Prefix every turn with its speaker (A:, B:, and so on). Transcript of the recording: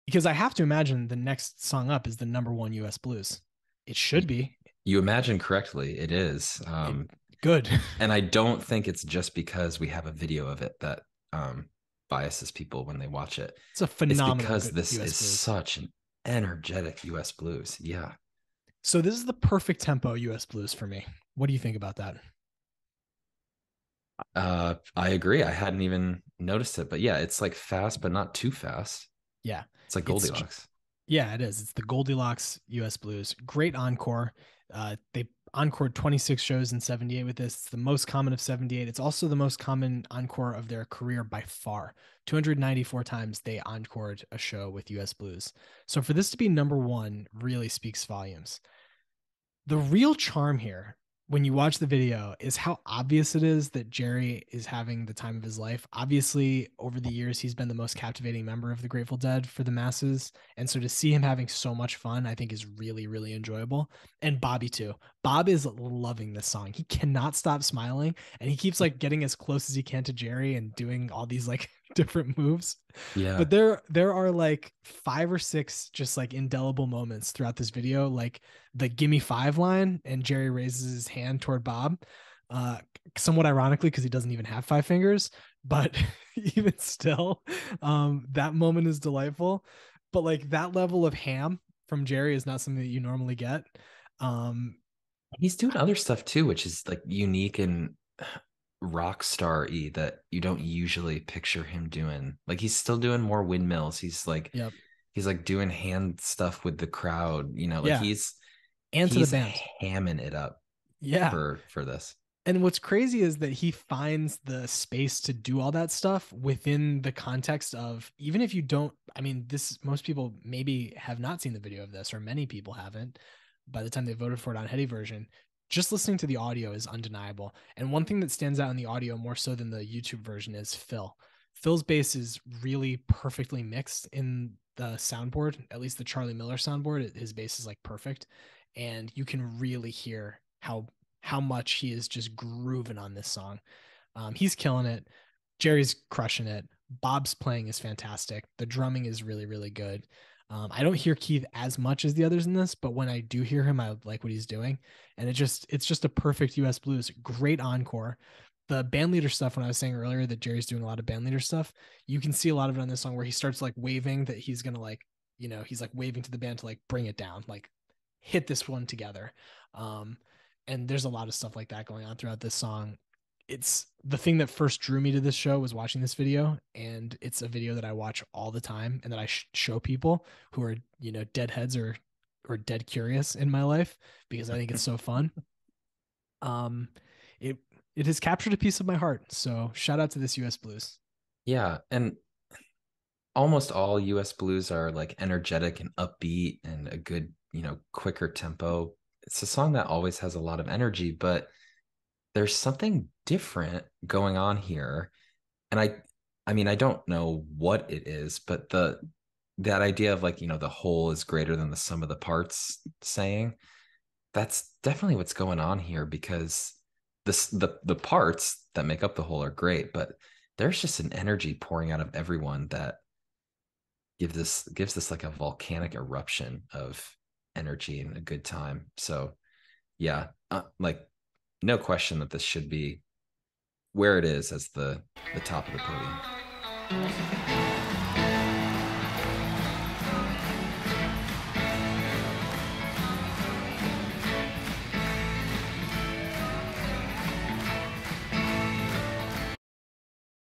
A: Because I have to imagine the next song up is the number one US blues. It should be.
B: You imagine correctly. It is.
A: It good.
B: And I don't think it's just because we have a video of it that biases people when they watch it.
A: It's a
B: It's
A: phenomenal
B: because
A: good
B: this
A: US
B: is
A: blues.
B: such an energetic US blues. Yeah.
A: So this is the perfect tempo US blues for me. What do you think about that?
B: I agree. I hadn't even noticed it, but yeah, it's like fast, but not too fast.
A: Yeah.
B: It's like
A: It's
B: Goldilocks.
A: Yeah, it is. It's the Goldilocks US Blues. Great encore. They encored 26 shows in 78 with this. It's the most common of 78. It's also the most common encore of their career by far. 294 times they encored a show with US Blues. So for this to be number one really speaks volumes. The real charm here, when you watch the video, is how obvious it is that Jerry is having the time of his life. Obviously, over the years, he's been the most captivating member of the Grateful Dead for the masses. And so to see him having so much fun, I think is really, really enjoyable. And Bobby, too. Bob is loving this song. He cannot stop smiling, and he keeps like getting as close as he can to Jerry and doing all these like different moves. But
B: Yeah.
A: there are like five or six just like indelible moments throughout this video, like the "Gimme Five" line, and Jerry raises his hand toward Bob, uh, somewhat ironically because he doesn't even have five fingers. But even still, that moment is delightful. But like that level of ham from Jerry is not something that you normally get. Um,
B: He's doing other stuff too, which is like unique and rock star-y that you don't usually picture him doing. Like he's still doing more windmills.
A: yep,
B: He's like doing hand stuff with the crowd, like
A: yeah, and to the
B: he's
A: band,
B: hamming it up
A: yeah.
B: for this.
A: And what's crazy is that he finds the space to do all that stuff within the context of, even if you don't, I mean, this, most people maybe have not seen the video of this, or many people haven't by the time they voted for it on Heady version. Just listening to the audio is undeniable. And one thing that stands out in the audio more so than the YouTube version is Phil. Phil's bass is really perfectly mixed in the soundboard, at least the Charlie Miller soundboard. His bass is like perfect. And you can really hear how much he is just grooving on this song. He's killing it. Jerry's crushing it. Bob's playing is fantastic. The drumming is really, really good. I don't hear Keith as much as the others in this, but when I do hear him, I like what he's doing. And it's just a perfect US blues. Great encore. The band leader stuff, when I was saying earlier that Jerry's doing a lot of band leader stuff, you can see a lot of it on this song where he starts like waving that he's gonna like, he's like waving to the band to like bring it down, like hit this one together. Um, and there's a lot of stuff like that going on throughout this song. It's the thing that first drew me to this show was watching this video, and it's a video that I watch all the time and that I show people who are deadheads or dead curious in my life because I think it's so fun. Um, it it has captured a piece of my heart. So shout out to this US Blues.
B: Yeah, and almost all US blues are like energetic and upbeat and a good, quicker tempo. It's a song that always has a lot of energy, but there's something different going on here. And I mean, I don't know what it is, but that idea of like, the whole is greater than the sum of the parts saying, that's definitely what's going on here because the parts that make up the whole are great, but there's just an energy pouring out of everyone that gives this like a volcanic eruption of energy and a good time. So yeah, like no question that this should be where it is as the top of the podium.